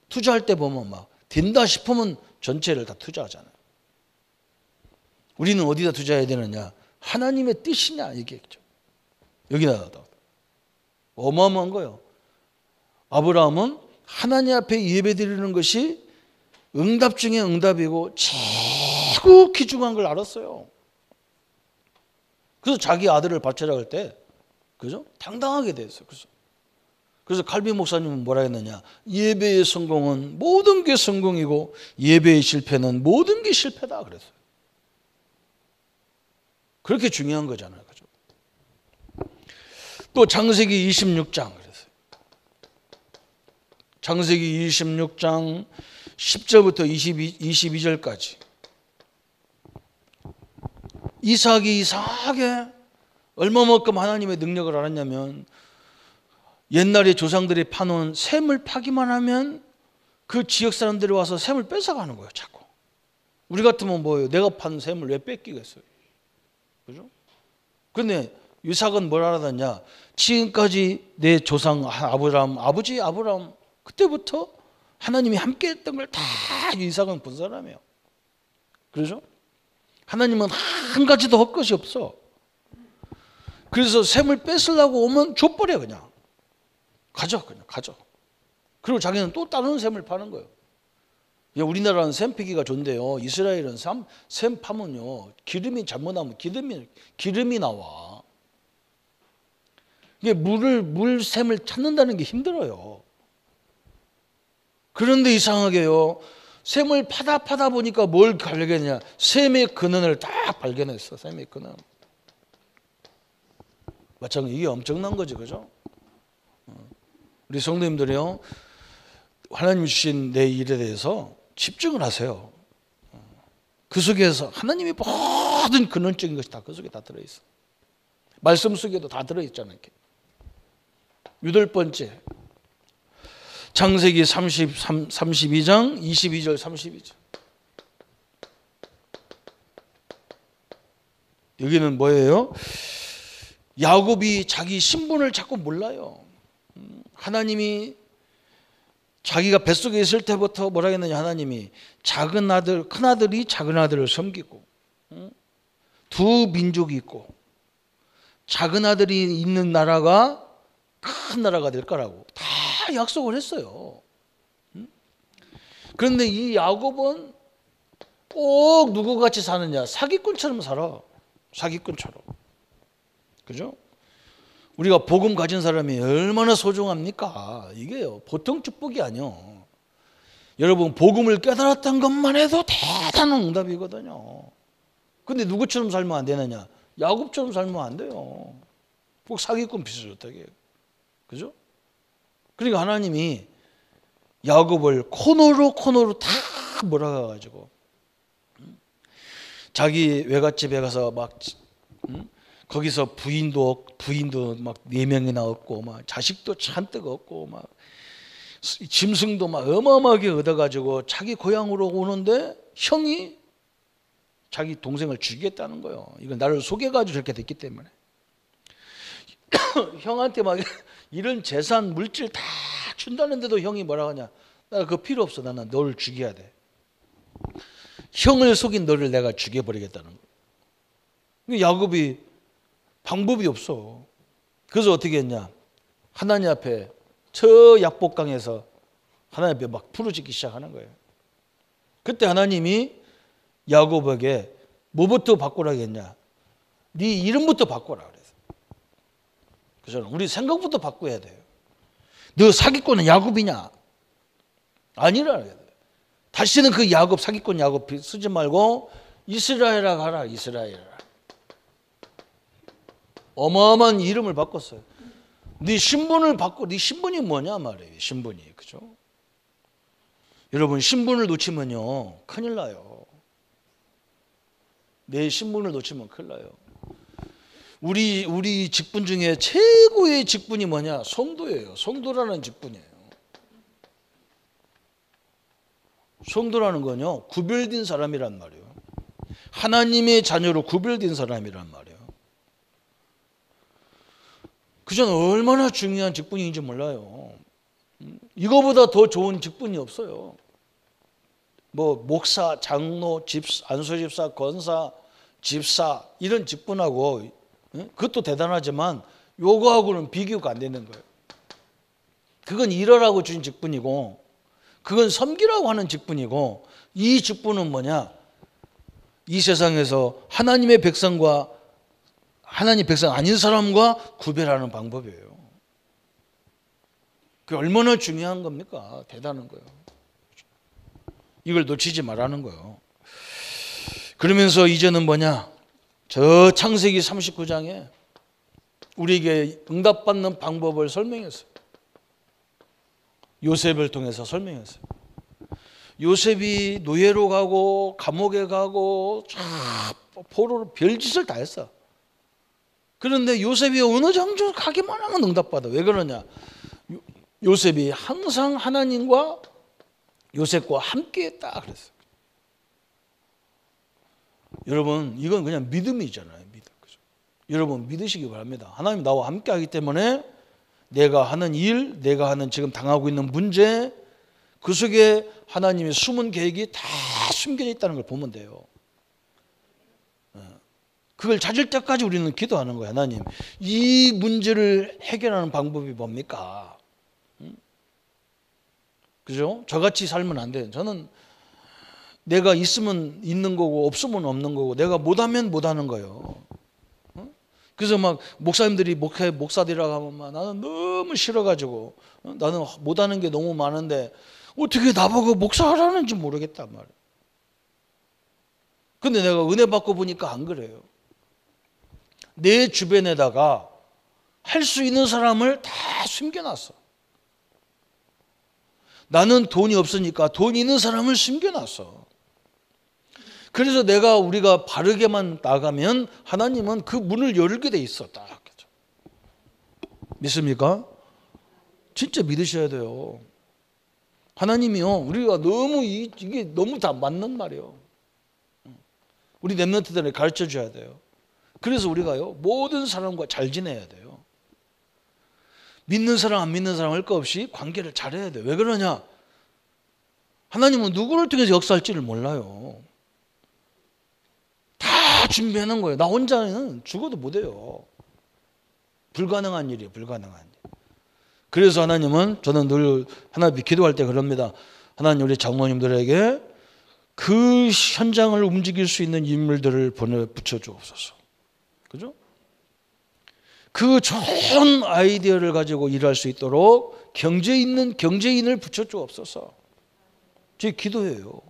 투자할 때 보면 막 된다 싶으면 전체를 다 투자하잖아요. 우리는 어디다 투자해야 되느냐? 하나님의 뜻이냐 이게죠. 여기다 어마어마한 거예요. 아브라함은 하나님 앞에 예배드리는 것이 응답 중에 응답이고 최고 귀중한 걸 알았어요. 그래서 자기 아들을 바치라고 할 때, 그죠? 당당하게 됐어요. 그래서 칼빈 목사님은 뭐라 했느냐? 예배의 성공은 모든 게 성공이고 예배의 실패는 모든 게 실패다 그랬어요. 그렇게 중요한 거잖아요. 그죠? 또 창세기 26장 그랬어요. 창세기 26장 10절부터 22절까지. 이삭이 이상하게 얼마만큼 하나님의 능력을 알았냐면, 옛날에 조상들이 파놓은 샘을 파기만 하면 그 지역 사람들이 와서 샘을 뺏어가는 거예요. 자꾸. 우리 같으면 뭐예요? 내가 판 샘을 왜 뺏기겠어요? 그죠? 근데 이삭은 뭘 알았느냐? 지금까지 내 조상 아브라함, 아버지 아브라함 그때부터 하나님이 함께했던 걸 다 이삭은 본 사람이에요. 그렇죠? 하나님은 한 가지도 할 것이 없어. 그래서 셈을 뺏으려고 오면 줘버려 그냥. 가져 그냥 가져. 그리고 자기는 또 다른 셈을 파는 거예요. 우리나라는 셈 피기가 좋은데요. 이스라엘은 셈 파면요. 기름이 잘못 나오면 기름이 나와. 이게 물샘을 찾는다는 게 힘들어요. 그런데 이상하게요. 셈을 파다 보니까 뭘 발견했냐? 셈의 근원을 딱 발견했어. 셈의 근원. 마찬가지 이게 엄청난 거지, 그죠? 우리 성도님들이요. 하나님 주신 내 일에 대해서 집중을 하세요. 그 속에서 하나님의 모든 근원적인 것이 다 그 속에 다 들어있어. 말씀 속에도 다 들어있잖아요. 여덟 번째 창세기 32장 22절 32절. 여기는 뭐예요? 야곱이 자기 신분을 자꾸 몰라요. 하나님이 자기가 뱃속에 있을 때부터 뭐라 했느냐? 하나님이 큰 아들이 작은 아들을 섬기고 두 민족이 있고 작은 아들이 있는 나라가 큰 나라가 될 거라고 다 약속을 했어요. 그런데 이 야곱은 꼭 누구같이 사느냐? 사기꾼처럼 살아. 사기꾼처럼. 그죠? 우리가 복음 가진 사람이 얼마나 소중합니까? 이게요. 보통 축복이 아니요. 여러분 복음을 깨달았던 것만 해도 대단한 응답이거든요. 근데 누구처럼 살면 안 되느냐? 야곱처럼 살면 안 돼요. 꼭 사기꾼 비슷 어떻게? 그죠? 그러니까 하나님이 야곱을 코너로 다 몰아가 가지고 자기 외갓집에 가서 막 거기서 부인도 막 4명이나 얻고 막 자식도 잔뜩 얻고 막 짐승도 막 어마어마하게 얻어가지고 자기 고향으로 오는데 형이 자기 동생을 죽이겠다는 거예요. 이건 나를 속여가지고 저렇게 됐기 때문에 형한테 막 이런 재산 물질 다 준다는데도 형이 뭐라 하냐? 나 그거 필요 없어. 나는 너를 죽여야 돼. 형을 속인 너를 내가 죽여버리겠다는 거예요. 야곱이 방법이 없어. 그래서 어떻게 했냐? 하나님 앞에 저 약복강에서 하나님 앞에 막 부르짖기 시작하는 거예요. 그때 하나님이 야곱에게 뭐부터 바꾸라고 했냐? 네 이름부터 바꾸라 그랬어. 그죠? 우리 생각부터 바꿔야 돼요. 너 사기꾼은 야곱이냐? 아니라 다시는 그 야곱 사기꾼 야곱 쓰지 말고 이스라엘이라고 하라. 이스라엘. 어마어마한 이름을 바꿨어요. 네 신분을 바꿔. 네 신분이 뭐냐 말이에요. 신분이. 그죠? 여러분 신분을 놓치면요 큰일 나요. 내 신분을 놓치면 큰일 나요. 우리 직분 중에 최고의 직분이 뭐냐? 성도예요. 성도라는 직분이에요. 성도라는 건요 구별된 사람이란 말이에요. 하나님의 자녀로 구별된 사람이란 말이에요. 그전 얼마나 중요한 직분인지 몰라요. 이거보다 더 좋은 직분이 없어요. 뭐 목사, 장로, 안수집사, 권사, 집사 이런 직분하고 그것도 대단하지만 요거하고는 비교가 안 되는 거예요. 그건 일하라고 주신 직분이고 그건 섬기라고 하는 직분이고 이 직분은 뭐냐? 이 세상에서 하나님의 백성과 하나님 백성 아닌 사람과 구별하는 방법이에요. 그게 얼마나 중요한 겁니까? 대단한 거예요. 이걸 놓치지 말라는 거예요. 그러면서 이제는 뭐냐? 저 창세기 39장에 우리에게 응답받는 방법을 설명했어요. 요셉을 통해서 설명했어요. 요셉이 노예로 가고 감옥에 가고 포로로 별짓을 다 했어. 그런데 요셉이 어느 정도 가기만 하면 응답받아. 왜 그러냐? 요셉이 항상 하나님과 요셉과 함께했다 그랬어요. 여러분 이건 그냥 믿음이잖아요. 믿음. 그죠? 여러분 믿으시기 바랍니다. 하나님 나와 함께 하기 때문에 내가 하는 일, 내가 하는 지금 당하고 있는 문제, 그 속에 하나님의 숨은 계획이 다 숨겨져 있다는 걸 보면 돼요. 그걸 찾을 때까지 우리는 기도하는 거예요. 하나님, 이 문제를 해결하는 방법이 뭡니까? 그죠? 저같이 살면 안 돼요. 저는 내가 있으면 있는 거고 없으면 없는 거고 내가 못하면 못하는 거예요. 그래서 막 목사님들이 목사들이라고 하면 막 나는 너무 싫어가지고 나는 못하는 게 너무 많은데 어떻게 나보고 목사하라는지 모르겠단 말이에요. 근데 내가 은혜 받고 보니까 안 그래요. 내 주변에다가 할 수 있는 사람을 다 숨겨놨어. 나는 돈이 없으니까 돈 있는 사람을 숨겨놨어. 그래서 우리가 바르게만 나가면 하나님은 그 문을 열게 돼 있어. 딱. 믿습니까? 진짜 믿으셔야 돼요. 하나님이요, 우리가 너무 이게 너무 다 맞는 말이에요. 우리 렘넌트들에게 가르쳐 줘야 돼요. 그래서 우리가요, 모든 사람과 잘 지내야 돼요. 믿는 사람 안 믿는 사람 할 거 없이 관계를 잘해야 돼요. 왜 그러냐? 하나님은 누구를 통해서 역사할지를 몰라요. 다 준비하는 거예요. 나 혼자는 죽어도 못해요. 불가능한 일이에요. 불가능한 일. 그래서 하나님은, 저는 늘 하나님 기도할 때 그럽니다. 하나님, 우리 장로님들에게 그 현장을 움직일 수 있는 인물들을 붙여주옵소서. 그죠? 그 좋은 아이디어를 가지고 일할 수 있도록 경제인을 붙여주옵소서. 제 기도예요.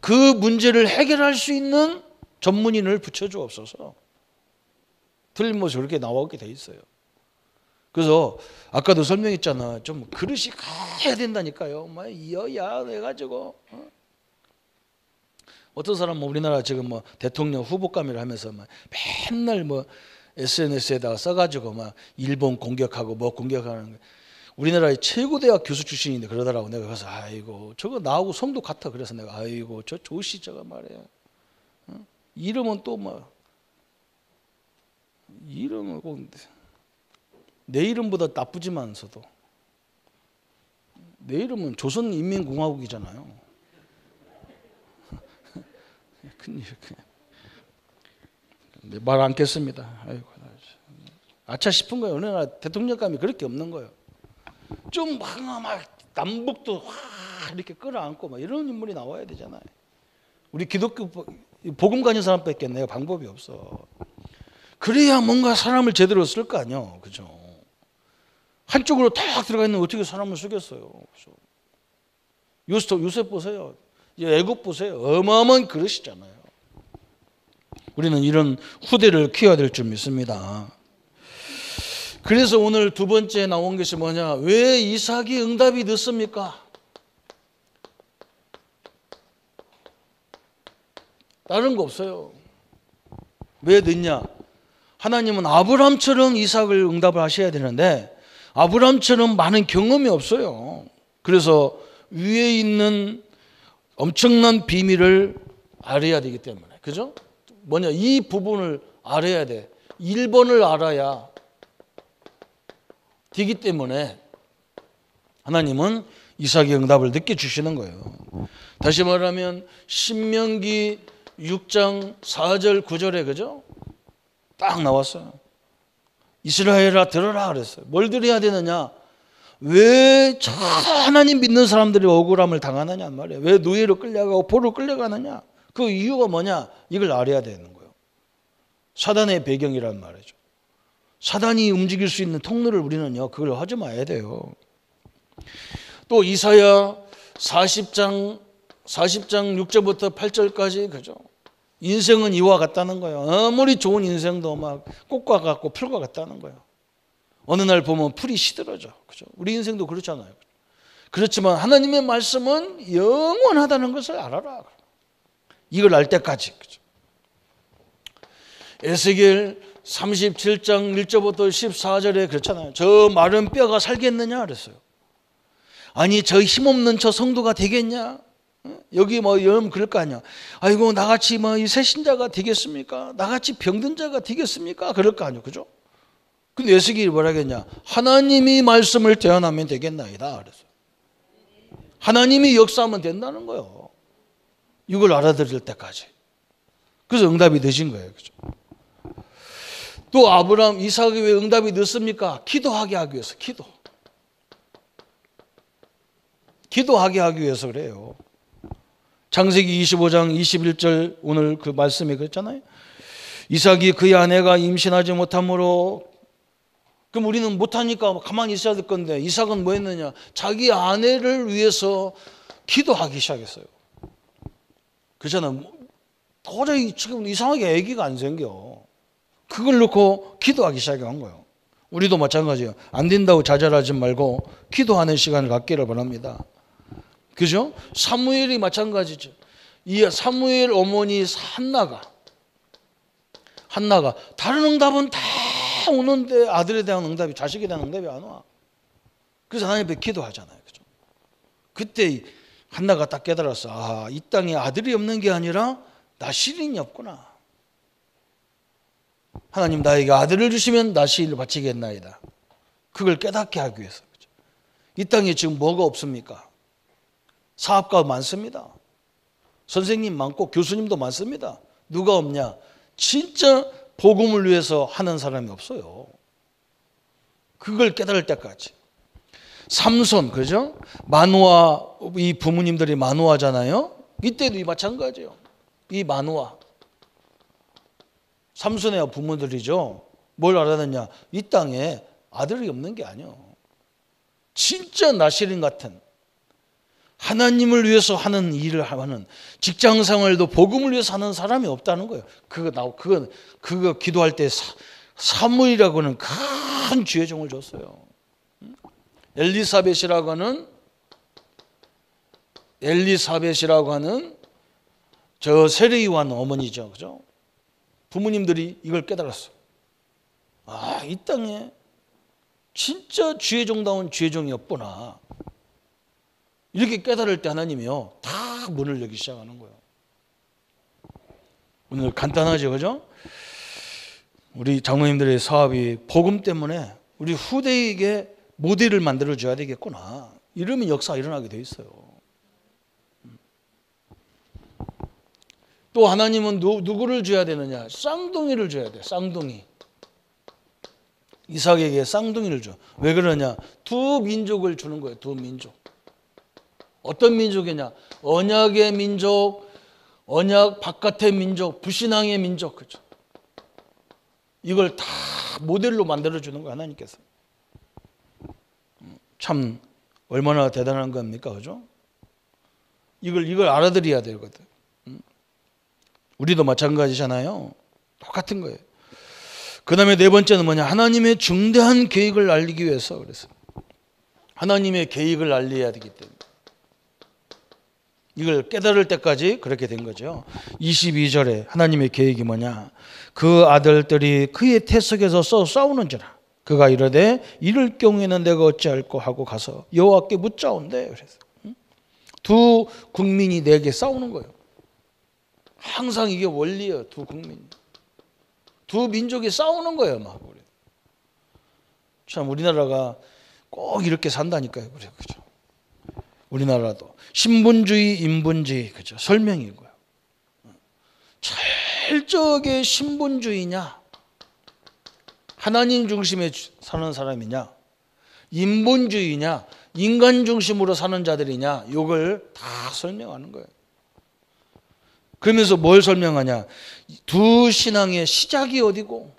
그 문제를 해결할 수 있는 전문인을 붙여주옵소서. 틀림없이 그렇게 나오게 돼 있어요. 그래서 아까도 설명했잖아. 좀 그릇이 가야 된다니까요. 막 여야 해가지고. 어떤 사람은 우리나라 지금 뭐 대통령 후보감을 하면서 막 맨날 뭐 SNS에다가 써가지고 막 일본 공격하고 뭐 공격하는 거. 우리나라의 최고 대학 교수 출신인데 그러더라고. 내가 가서 아이고 저거 나하고 성도 같아. 그래서 내가 아이고 저 조씨 저거 말이야. 이름은 또 뭐 이름은 꼭 내 이름보다 나쁘지만서도 내 이름은 조선인민공화국이잖아요. 큰일. 말 안 겠습니다. 아이고, 아차 싶은 거예요. 어느 나라 대통령감이 그렇게 없는 거예요. 좀 막 남북도 이렇게 끌어안고 막 이런 인물이 나와야 되잖아요. 우리 기독교 복음 가진 사람밖에 내가 방법이 없어. 그래야 뭔가 사람을 제대로 쓸 거 아니야, 그죠? 한쪽으로 탁 들어가 있는 어떻게 사람을 속였어요? 요셉 보세요. 애굽 보세요. 어마어마한 그릇이잖아요. 우리는 이런 후대를 키워야 될 줄 믿습니다. 그래서 오늘 두 번째 나온 것이 뭐냐? 왜 이삭이 응답이 늦습니까? 다른 거 없어요. 왜 늦냐? 하나님은 아브람처럼 이삭을 응답을 하셔야 되는데 아브람처럼 많은 경험이 없어요. 그래서 위에 있는 엄청난 비밀을 알아야 되기 때문에. 그죠? 뭐냐? 이 부분을 알아야 돼. 1번을 알아야 되기 때문에 하나님은 이삭의 응답을 늦게 주시는 거예요. 다시 말하면 신명기 6장 4절 9절에 그죠? 딱 나왔어요. 이스라엘아 들어라 그랬어요. 뭘 들어야 되느냐? 왜 하나님 믿는 사람들이 억울함을 당하느냐 말이에요. 왜 노예로 끌려가고 포로 끌려가느냐? 그 이유가 뭐냐? 이걸 알아야 되는 거예요. 사단의 배경이란 말이죠. 사단이 움직일 수 있는 통로를 우리는요, 그걸 하지 마야 돼요. 또 이사야 40장 6절부터 8절까지 그죠? 인생은 이와 같다는 거예요. 아무리 좋은 인생도 막 꽃과 같고 풀과 같다는 거예요. 어느 날 보면 풀이 시들어져. 그죠? 우리 인생도 그렇잖아요. 그렇지만 하나님의 말씀은 영원하다는 것을 알아라. 이걸 알 때까지. 그죠? 에스겔 37장 1절부터 14절에 그렇잖아요. 저 마른 뼈가 살겠느냐 그랬어요. 아니 저 힘없는 저 성도가 되겠냐? 여기 뭐 여러분 그럴 거 아니야. 아이고 나같이 뭐 이 새신자가 되겠습니까? 나같이 병든 자가 되겠습니까? 그럴 거 아니야, 그죠? 근데 에스겔이 뭐라겠냐? 하나님이 말씀을 대언하면 되겠나이다. 그래서 하나님이 역사하면 된다는 거예요. 이걸 알아들을 때까지. 그래서 응답이 늦은 거예요, 그죠? 또 아브라함, 이삭이 왜 응답이 늦습니까? 기도하게 하기 위해서. 기도하게 하기 위해서 그래요. 창세기 25장 21절 오늘 그 말씀에 그랬잖아요. 이삭이 그의 아내가 임신하지 못함으로, 그럼 우리는 못하니까 가만히 있어야 될 건데 이삭은 뭐 했느냐? 자기 아내를 위해서 기도하기 시작했어요. 그렇잖아요. 도저히 지금 이상하게 아기가 안 생겨. 그걸 놓고 기도하기 시작한 거예요. 우리도 마찬가지예요. 안 된다고 좌절하지 말고 기도하는 시간을 갖기를 바랍니다. 그죠? 사무엘이 마찬가지죠. 이 사무엘 어머니 한나가 다른 응답은 다 오는데 아들에 대한 응답이, 자식에 대한 응답이 안 와. 그래서 하나님 앞에 기도하잖아요. 그죠? 그때 한나가 딱 깨달았어. 아, 이 땅에 아들이 없는 게 아니라 나실인이 없구나. 하나님 나에게 아들을 주시면 나실을 바치겠나이다. 그걸 깨닫게 하기 위해서. 그죠? 이 땅에 지금 뭐가 없습니까? 사업가 많습니다. 선생님 많고 교수님도 많습니다. 누가 없냐? 진짜 복음을 위해서 하는 사람이 없어요. 그걸 깨달을 때까지. 삼손, 그죠? 마노아, 이 부모님들이 마노아잖아요. 이때도 이 마찬가지예요. 이 마노아. 삼손의 부모들이죠. 뭘 알아냈냐? 이 땅에 아들이 없는 게 아니에요. 진짜 나시린 같은 하나님을 위해서 하는 일을 하는, 직장 생활도 복음을 위해서 하는 사람이 없다는 거예요. 그거 기도할 때 사무엘이라고 하는 큰 주의 종을 줬어요. 엘리사벳이라고 하는 저 세례요한 어머니죠, 그죠? 부모님들이 이걸 깨달았어. 아, 이 땅에 진짜 주의 종다운 주의 종이 없구나. 이렇게 깨달을 때 하나님이요, 다 문을 열기 시작하는 거예요. 오늘 간단하죠, 그죠? 우리 장로님들의 사업이 복음 때문에 우리 후대에게 모델을 만들어 줘야 되겠구나. 이러면 역사가 일어나게 돼 있어요. 또 하나님은 누구를 줘야 되느냐? 쌍둥이를 줘야 돼. 쌍둥이. 이삭에게 쌍둥이를 줘. 왜 그러냐? 두 민족을 주는 거예요. 두 민족. 어떤 민족이냐? 언약의 민족, 언약 바깥의 민족, 불신앙의 민족. 그죠? 이걸 다 모델로 만들어 주는 거예요, 하나님께서. 참 얼마나 대단한 겁니까, 그죠? 이걸 알아들어야 되거든. 우리도 마찬가지잖아요. 똑같은 거예요. 그 다음에 네 번째는 뭐냐? 하나님의 중대한 계획을 알리기 위해서. 그래서 하나님의 계획을 알려야 되기 때문에 이걸 깨달을 때까지 그렇게 된 거죠. 22절에 하나님의 계획이 뭐냐? 그 아들들이 그의 태석에서 싸우는지라. 그가 이르되 이럴 경우에는 내가 어찌할꼬 하고 가서 여호와께 묻자온대. 그래서 두 국민이 내게 싸우는 거예요. 항상 이게 원리예요. 두 국민, 두 민족이 싸우는 거예요. 막 참 우리나라가 꼭 이렇게 산다니까요. 그래, 그죠? 우리나라도 신분주의, 인본주의, 그죠? 설명이고요. 철저하게 신분주의냐, 하나님 중심에 사는 사람이냐, 인본주의냐, 인간 중심으로 사는 자들이냐, 이걸 다 설명하는 거예요. 그러면서 뭘 설명하냐? 두 신앙의 시작이 어디고,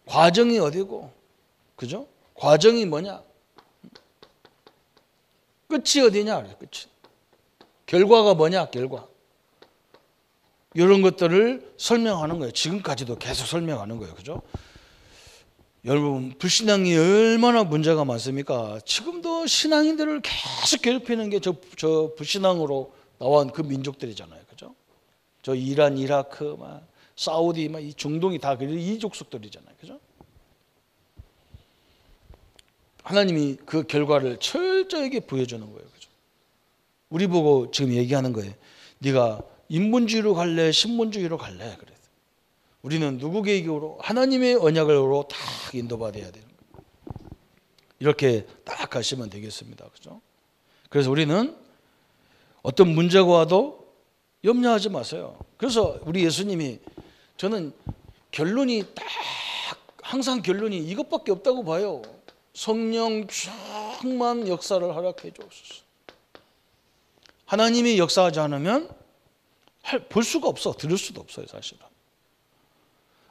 과정이 어디고, 그죠? 과정이 뭐냐? 끝이 어디냐? 끝이. 결과가 뭐냐? 결과. 이런 것들을 설명하는 거예요. 지금까지도 계속 설명하는 거예요. 그죠? 여러분, 불신앙이 얼마나 문제가 많습니까? 지금도 신앙인들을 계속 괴롭히는 게 저 불신앙으로 나온 그 민족들이잖아요. 그죠? 저 이란, 이라크, 사우디, 이 중동이 다 이 족속들이잖아요. 그죠? 하나님이 그 결과를 철저하게 보여주는 거예요. 그죠? 우리 보고 지금 얘기하는 거예요. 네가 인본주의로 갈래, 신본주의로 갈래? 그래서 우리는 누구 계획으로? 하나님의 언약으로 딱 인도받아야 되는 거예요. 이렇게 딱 가시면 되겠습니다. 그죠? 그래서 우리는 어떤 문제가 와도 염려하지 마세요. 그래서 우리 예수님이, 저는 결론이 딱 항상 결론이 이것밖에 없다고 봐요. 성령 충만 역사를 허락해 주옵소서. 하나님이 역사하지 않으면 볼 수가 없어. 들을 수도 없어요, 사실은.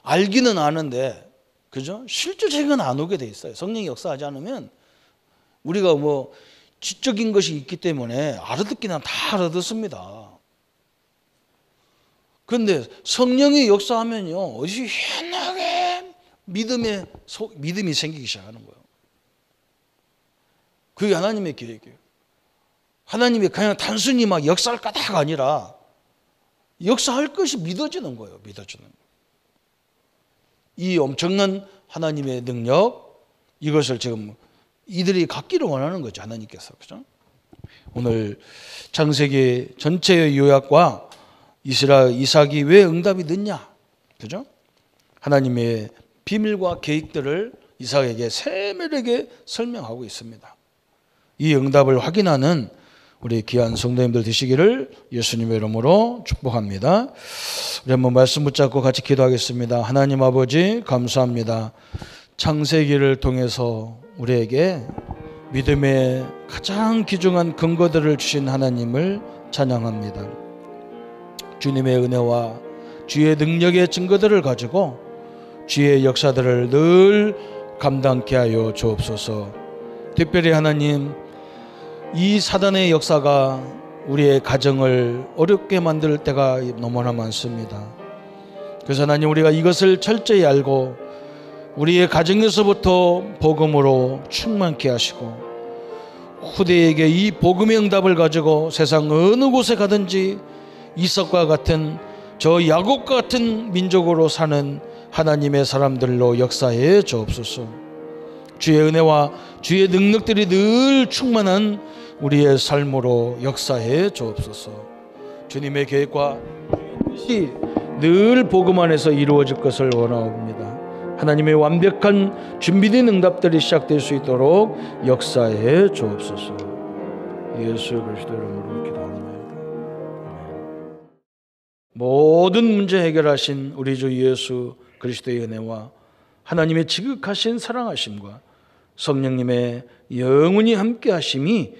알기는 아는데, 그죠? 실질적인 건 안 오게 돼 있어요. 성령이 역사하지 않으면 우리가 뭐 지적인 것이 있기 때문에 알아듣기는 다 알아듣습니다. 그런데 성령이 역사하면요, 어디서 희한하게 믿음이 생기기 시작하는 거예요. 그게 하나님의 계획이에요. 하나님이 그냥 단순히 막 역사할 까다가 아니라 역사할 것이 믿어지는 거예요. 믿어지는 거예요. 이 엄청난 하나님의 능력, 이것을 지금 이들이 갖기를 원하는 거죠. 하나님께서. 그죠? 오늘 창세기 전체의 요약과 이삭이 왜 응답이 늦냐? 그죠? 하나님의 비밀과 계획들을 이삭에게 세밀하게 설명하고 있습니다. 이 응답을 확인하는 우리 귀한 성도님들 되시기를 예수님의 이름으로 축복합니다. 우리 한번 말씀 붙잡고 같이 기도하겠습니다. 하나님 아버지 감사합니다. 창세기를 통해서 우리에게 믿음의 가장 귀중한 근거들을 주신 하나님을 찬양합니다. 주님의 은혜와 주의 능력의 증거들을 가지고 주의 역사들을 늘 감당케 하여 주옵소서. 특별히 하나님, 이 사단의 역사가 우리의 가정을 어렵게 만들 때가 너무나 많습니다. 그래서 하나님, 우리가 이것을 철저히 알고 우리의 가정에서부터 복음으로 충만케 하시고 후대에게 이 복음의 응답을 가지고 세상 어느 곳에 가든지 이삭과 같은 저 야곱과 같은 민족으로 사는 하나님의 사람들로 역사해 주옵소서. 주의 은혜와 주의 능력들이 늘 충만한 우리의 삶으로 역사해 주옵소서. 주님의 계획과 뜻이 늘 복음 안에서 이루어질 것을 원하옵니다. 하나님의 완벽한 준비된 응답들이 시작될 수 있도록 역사해 주옵소서. 예수 그리스도 이름으로 기도합니다. 모든 문제 해결하신 우리 주 예수 그리스도의 은혜와 하나님의 지극하신 사랑하심과 성령님의 영원히 함께 하심이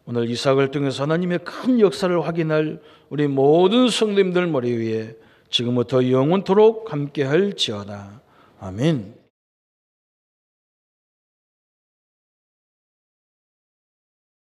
오늘 이삭을 통해서 하나님의 큰 역사를 확인할 우리 모든 성도님들 머리 위에 지금부터 영원토록 함께 할지어다. 아멘.